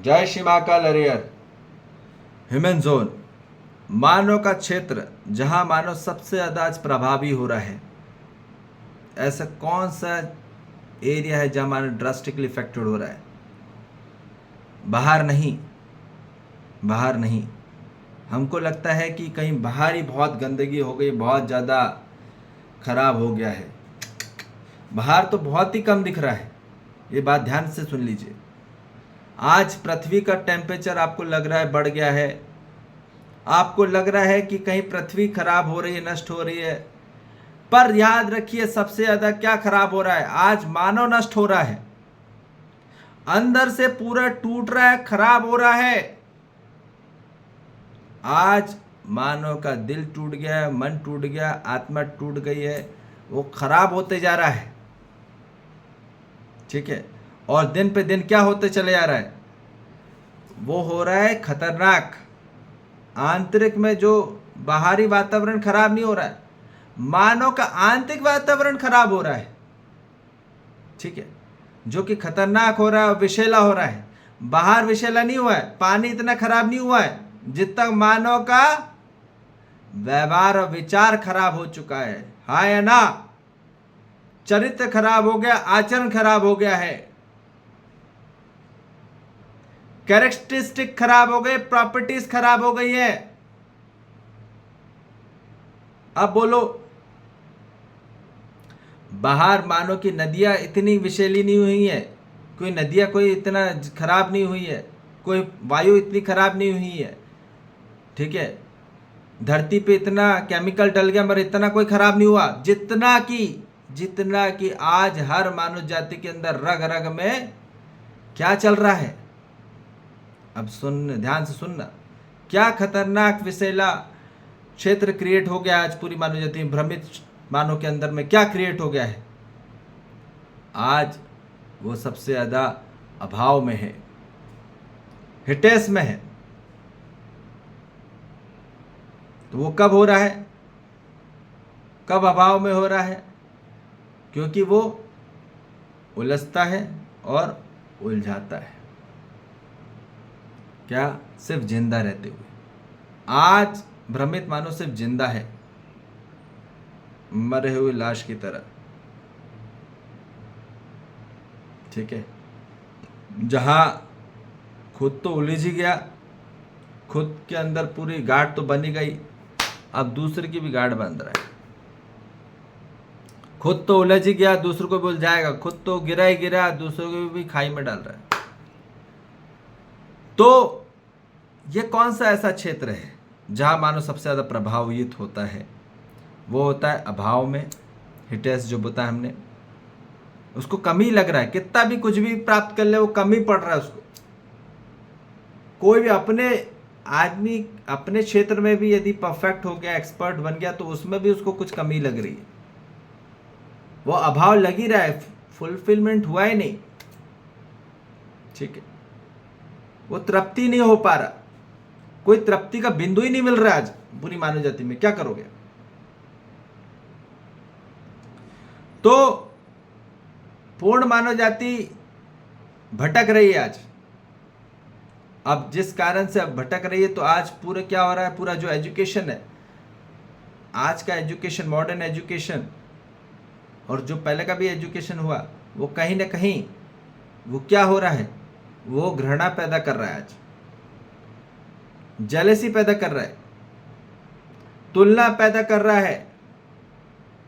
जय Shri Mahakal area. Human zone, मानव का क्षेत्र जहां मानव सबसे ज़्यादा आज प्रभावी हो रहा है। ऐसा कौन सा एरिया है जहां मानव ड्रास्टिकली इफेक्टेड हो रहा है? बाहर नहीं, बाहर नहीं। हमको लगता है कि कहीं बाहर ही बहुत गंदगी हो गई, बहुत ज़्यादा खराब हो गया है। बाहर तो बहुत ही कम दिख रहा है। ये बात ध्यान से सुन लीजिए। आज पृथ्वी का टेम्परेचर आपको लग रहा है बढ़ गया है, आपको लग रहा है कि कहीं पृथ्वी खराब हो रही है, नष्ट हो रही है। पर याद रखिए, सबसे ज्यादा क्या खराब हो रहा है? आज मानव नष्ट हो रहा है, अंदर से पूरा टूट रहा है, खराब हो रहा है। आज मानव का दिल टूट गया है, मन टूट गया, आत्मा टूट गई है, वो खराब होते जा रहा है। ठीक है, और दिन पे दिन क्या होते चले जा रहा है? वो हो रहा है खतरनाक। आंतरिक में जो बाहरी वातावरण खराब नहीं हो रहा है, मानव का आंतरिक वातावरण खराब हो रहा है। ठीक है, जो कि खतरनाक हो रहा है, विषैला हो रहा है। बाहर विषैला नहीं हुआ है, पानी इतना खराब नहीं हुआ है, जितना मानव का व्यवहार और विचार खराब हो चुका है। हाँ या ना? चरित्र खराब हो गया, आचरण खराब हो गया है, कैरेक्टरिस्टिक खराब हो गए, प्रॉपर्टीज खराब हो गई है। अब बोलो, बाहर मानो कि नदियां इतनी विषैली नहीं हुई है, कोई नदियां कोई इतना खराब नहीं हुई है, कोई वायु इतनी खराब नहीं हुई है। ठीक है, धरती पे इतना केमिकल डल गया मगर इतना कोई खराब नहीं हुआ, जितना कि आज हर मानव जाति के अंदर रग रग में क्या चल रहा है। अब सुन, ध्यान से सुनना, क्या खतरनाक विषैला क्षेत्र क्रिएट हो गया आज पूरी मानव जाति में। भ्रमित मानव के अंदर में क्या क्रिएट हो गया है? आज वो सबसे ज्यादा अभाव में है, हिटेस में है। तो वो कब हो रहा है, कब अभाव में हो रहा है? क्योंकि वो उलझता है और उलझाता है। क्या? सिर्फ जिंदा रहते हुए। आज भ्रमित मानव सिर्फ जिंदा है, मरे हुए लाश की तरह। ठीक है, जहां खुद तो उलझ ही गया, खुद के अंदर पूरी गांठ तो बनी गई, अब दूसरे की भी गांठ बंध रहा है। खुद तो उलझ ही गया, दूसरे को भी उलझाएगा, खुद तो गिरा ही गिरा, दूसरों को भी खाई में डाल रहा है। तो ये कौन सा ऐसा क्षेत्र है जहां मानव सबसे ज्यादा प्रभावित होता है? वो होता है अभाव में। हिटेस जो बताया हमने, उसको कमी लग रहा है, कितना भी कुछ भी प्राप्त कर ले वो कमी पड़ रहा है उसको। कोई भी अपने आदमी अपने क्षेत्र में भी यदि परफेक्ट हो गया, एक्सपर्ट बन गया, तो उसमें भी उसको कुछ कमी लग रही है, वो अभाव लग ही रहा है, फुलफिलमेंट हुआ ही नहीं। ठीक है, वो तृप्ति नहीं हो पा रहा, कोई तृप्ति का बिंदु ही नहीं मिल रहा आज पूरी मानव जाति में। क्या करोगे? तो पूर्ण मानव जाति भटक रही है आज। अब जिस कारण से अब भटक रही है, तो आज पूरा क्या हो रहा है, पूरा जो एजुकेशन है, आज का एजुकेशन, मॉडर्न एजुकेशन, और जो पहले का भी एजुकेशन हुआ, वो कहीं ना कहीं वो क्या हो रहा है, वो घृणा पैदा कर रहा है, आज जेलेसी पैदा कर रहा है, तुलना पैदा कर रहा है,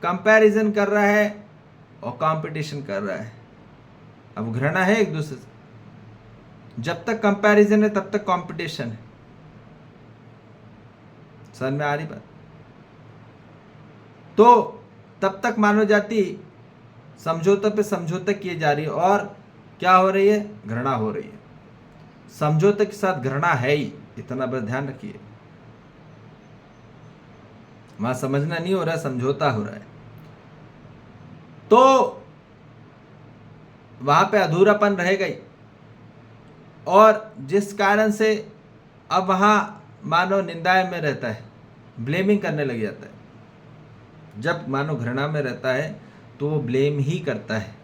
कंपैरिजन कर रहा है और कंपटीशन कर रहा है। अब घृणा है एक दूसरे से। जब तक कंपैरिजन है तब तक कंपटीशन है। समझ में आ रही बात? तो तब तक मानव जाति समझौते पे समझौता किए जा रही है, और क्या हो रही है? घृणा हो रही है। समझौते के साथ घृणा है ही, इतना बस ध्यान रखिए। वहां समझना नहीं हो रहा, समझौता हो रहा है। तो वहां पे अधूरापन रह गई, और जिस कारण से अब वहां मानव निंदा में रहता है, ब्लेमिंग करने लग जाता है। जब मानव घृणा में रहता है तो वो ब्लेम ही करता है,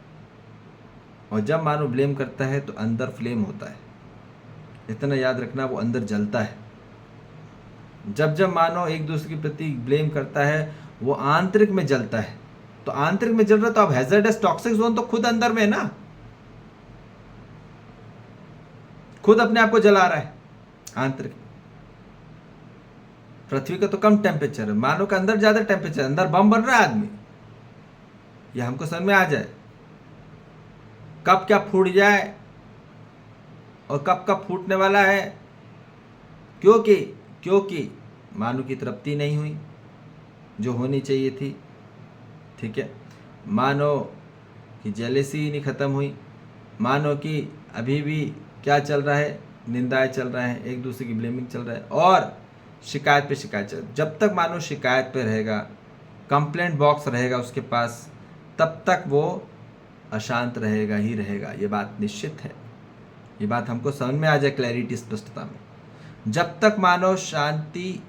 और जब मानव ब्लेम करता है तो अंदर फ्लेम होता है। इतना याद रखना, वो अंदर जलता है। जब जब मानव एक दूसरे के प्रति ब्लेम करता है, वो आंतरिक में जलता है। तो आंतरिक में जल रहा, तो अब हैजर्डस टॉक्सिक जोन तो खुद अंदर में है ना, खुद अपने आप को जला रहा है आंतरिक। पृथ्वी का तो कम टेम्परेचर है, मानव का अंदर ज्यादा टेम्परेचर, अंदर बम बन रहा है आदमी। ये हमको समझ में आ जाए, कब क्या फूट जाए और कब कब फूटने वाला है। क्योंकि मानव की तृप्ति नहीं हुई जो होनी चाहिए थी। ठीक है, मानव की जेलेसी ही नहीं खत्म हुई, मानव की अभी भी क्या चल रहा है, निंदाएं चल रहा है, एक दूसरे की ब्लेमिंग चल रहा है, और शिकायत पे शिकायत चल। जब तक मानव शिकायत पे रहेगा, कंप्लेंट बॉक्स रहेगा उसके पास, तब तक वो अशांत रहेगा ही रहेगा। ये बात निश्चित है, ये बात हमको समझ में आ जाए क्लैरिटी, स्पष्टता में। जब तक मानव शांति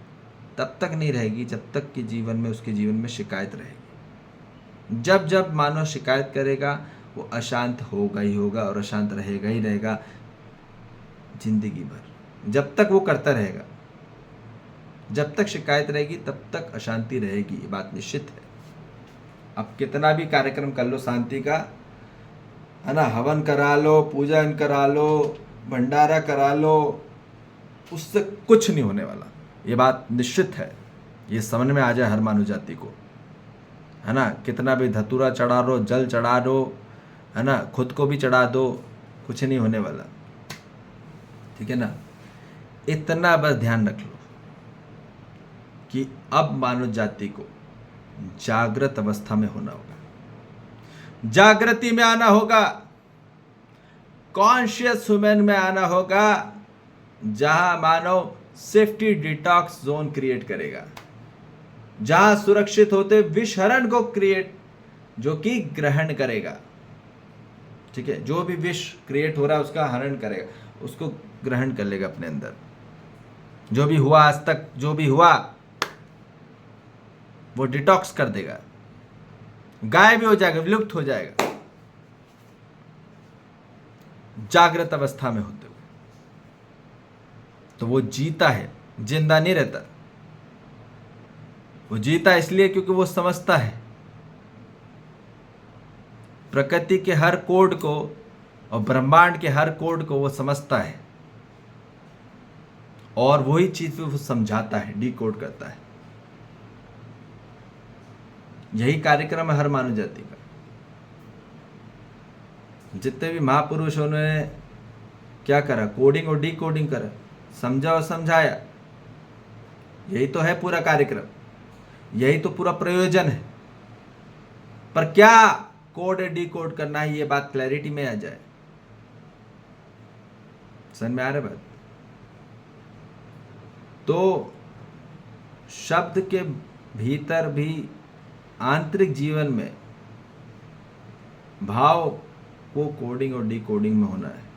तब तक नहीं रहेगी जब तक कि जीवन में, उसके जीवन में शिकायत रहेगी। जब जब मानव शिकायत करेगा, वो अशांत होगा ही होगा और अशांत रहेगा ही रहेगा जिंदगी भर। जब तक वो करता रहेगा, जब तक शिकायत रहेगी तब तक अशांति रहेगी, ये बात निश्चित है। अब कितना भी कार्यक्रम कर लो शांति का, है ना, हवन करा लो, पूजन करा लो, भंडारा करा लो, उससे कुछ नहीं होने वाला, ये बात निश्चित है। ये समझ में आ जाए हर मानव जाति को, है ना। कितना भी धतूरा चढ़ा दो, जल चढ़ा दो, है ना, खुद को भी चढ़ा दो, कुछ नहीं होने वाला। ठीक है ना। इतना बस ध्यान रख लो कि अब मानव जाति को जागृत अवस्था में होना होगा, जागृति में आना होगा, कॉन्शियस ह्यूमन में आना होगा, जहां मानव सेफ्टी डिटॉक्स जोन क्रिएट करेगा, जहां सुरक्षित होते विषहरण को क्रिएट, जो कि ग्रहण करेगा। ठीक है, जो भी विष क्रिएट हो रहा है उसका हरण करेगा, उसको ग्रहण कर लेगा अपने अंदर। जो भी हुआ आज तक, जो भी हुआ वो डिटॉक्स कर देगा, गायब हो जाएगा, विलुप्त हो जाएगा, जागृत अवस्था में होते हुए। तो वो जीता है, जिंदा नहीं रहता। वो जीता इसलिए क्योंकि वो समझता है प्रकृति के हर कोड को और ब्रह्मांड के हर कोड को वो समझता है, और वही चीज वो समझाता है, डी कोड करता है। यही कार्यक्रम है हर मानव जाति का। जितने भी महापुरुष उन्होंने क्या करा, कोडिंग और डी कोडिंग करा, समझा और समझाया। यही तो है पूरा कार्यक्रम, यही तो पूरा प्रयोजन है। पर क्या कोड डी कोड करना है, ये बात क्लैरिटी में आ जाए। समझ में आ रहा है बात। तो शब्द के भीतर भी आंतरिक जीवन में भाव को कोडिंग और डी कोडिंग में होना है।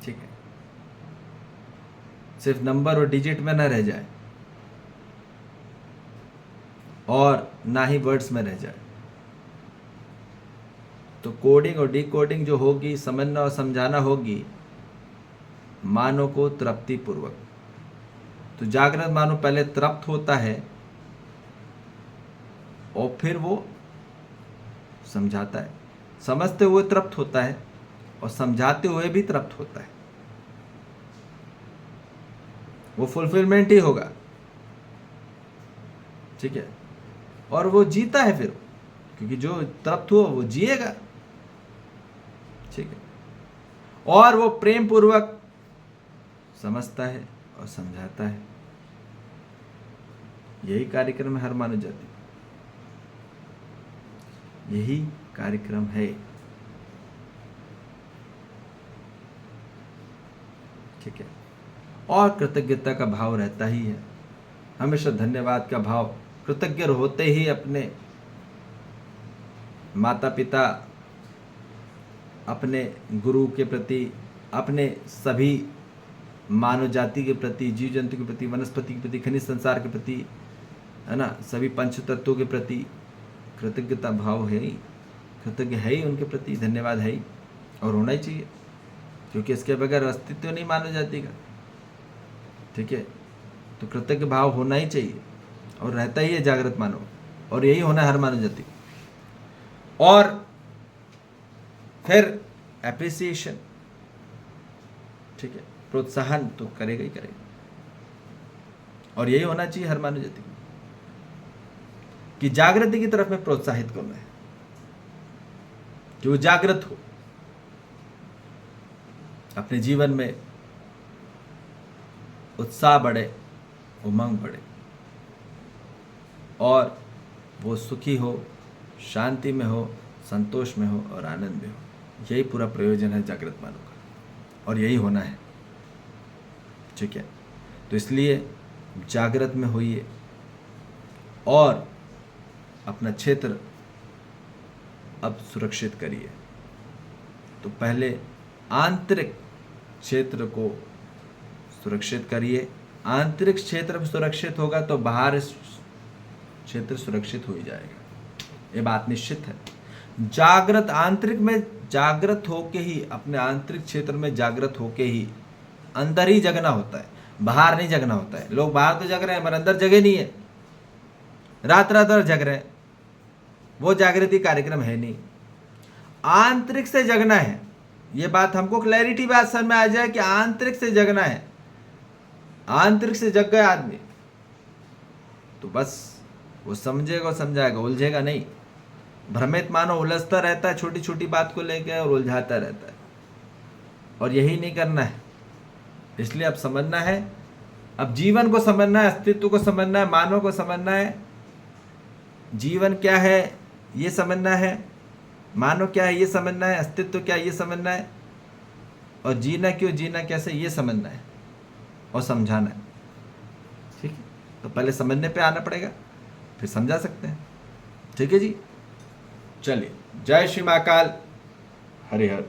ठीक है, सिर्फ नंबर और डिजिट में न रह जाए और ना ही वर्ड्स में रह जाए। तो कोडिंग और डी कोडिंग जो होगी, समझना और समझाना होगी मानव को तृप्ति पूर्वक। तो जागृत मानव पहले तृप्त होता है और फिर वो समझाता है, समझते हुए तृप्त होता है और समझाते हुए भी तृप्त होता है। वो फुलफिलमेंट ही होगा। ठीक है, और वो जीता है फिर, क्योंकि जो तृप्त हुआ वो जिएगा। ठीक है, और वो प्रेम पूर्वक समझता है और समझाता है। यही कार्यक्रम है हर मानव जाति, यही कार्यक्रम है। ठीक है, और कृतज्ञता का भाव रहता ही है, हमेशा धन्यवाद का भाव। कृतज्ञ होते ही अपने माता पिता, अपने गुरु के प्रति, अपने सभी मानव जाति के प्रति, जीव जंतु के प्रति, वनस्पति के प्रति, खनिज संसार के प्रति, है ना, सभी पंच तत्वों के प्रति कृतज्ञता भाव है ही, कृतज्ञ है ही उनके प्रति, धन्यवाद है ही, और होना ही चाहिए। क्योंकि इसके बगैर अस्तित्व नहीं मानव जाति का। ठीक है, तो कृतज्ञ भाव होना ही चाहिए और रहता ही है जागृत मानव, और यही होना है हर मानव जाति को। और फिर एप्रिसिएशन, ठीक है, प्रोत्साहन तो करेगा ही करेगा, और यही होना चाहिए हर मानव जाति को कि जागृति की तरफ में प्रोत्साहित करना है, कि वो जागृत हो, अपने जीवन में उत्साह बढ़े, उमंग बढ़े, और वो सुखी हो, शांति में हो, संतोष में हो और आनंद में हो। यही पूरा प्रयोजन है जागृत मानव का, और यही होना है। ठीक है, तो इसलिए जागृत में होइए और अपना क्षेत्र अब सुरक्षित करिए। तो पहले आंतरिक क्षेत्र को सुरक्षित करिए। आंतरिक क्षेत्र सुरक्षित होगा तो बाहर क्षेत्र सुरक्षित हो ही जाएगा, ये बात निश्चित है। जागृत आंतरिक में जागृत होके ही, अपने आंतरिक क्षेत्र में जागृत होके ही अंदर ही जगना होता है, बाहर नहीं जगना होता है। लोग बाहर तो जग रहे हैं पर अंदर जगे नहीं है, रात रात भर जग रहे हैं, वो जागृति कार्यक्रम है नहीं। आंतरिक से जगना है, ये बात हमको क्लैरिटी बात समझ में आ जाए कि आंतरिक से जगना है। आंतरिक से जग गए आदमी तो बस वो समझेगा, समझाएगा, उलझेगा नहीं। भ्रमित मानो उलझता रहता है छोटी छोटी बात को लेकर और उलझाता रहता है, और यही नहीं करना है। इसलिए अब समझना है, अब जीवन को समझना है, अस्तित्व को समझना है, मानव को समझना है। जीवन क्या है ये समझना है, मानव क्या है ये समझना है, अस्तित्व क्या है ये समझना है, और जीना क्यों, जीना कैसे ये समझना है और समझाना है। ठीक है, तो पहले समझने पे आना पड़ेगा, फिर समझा सकते हैं। ठीक है जी, चलिए, जय श्री महाकाल, हरि हर।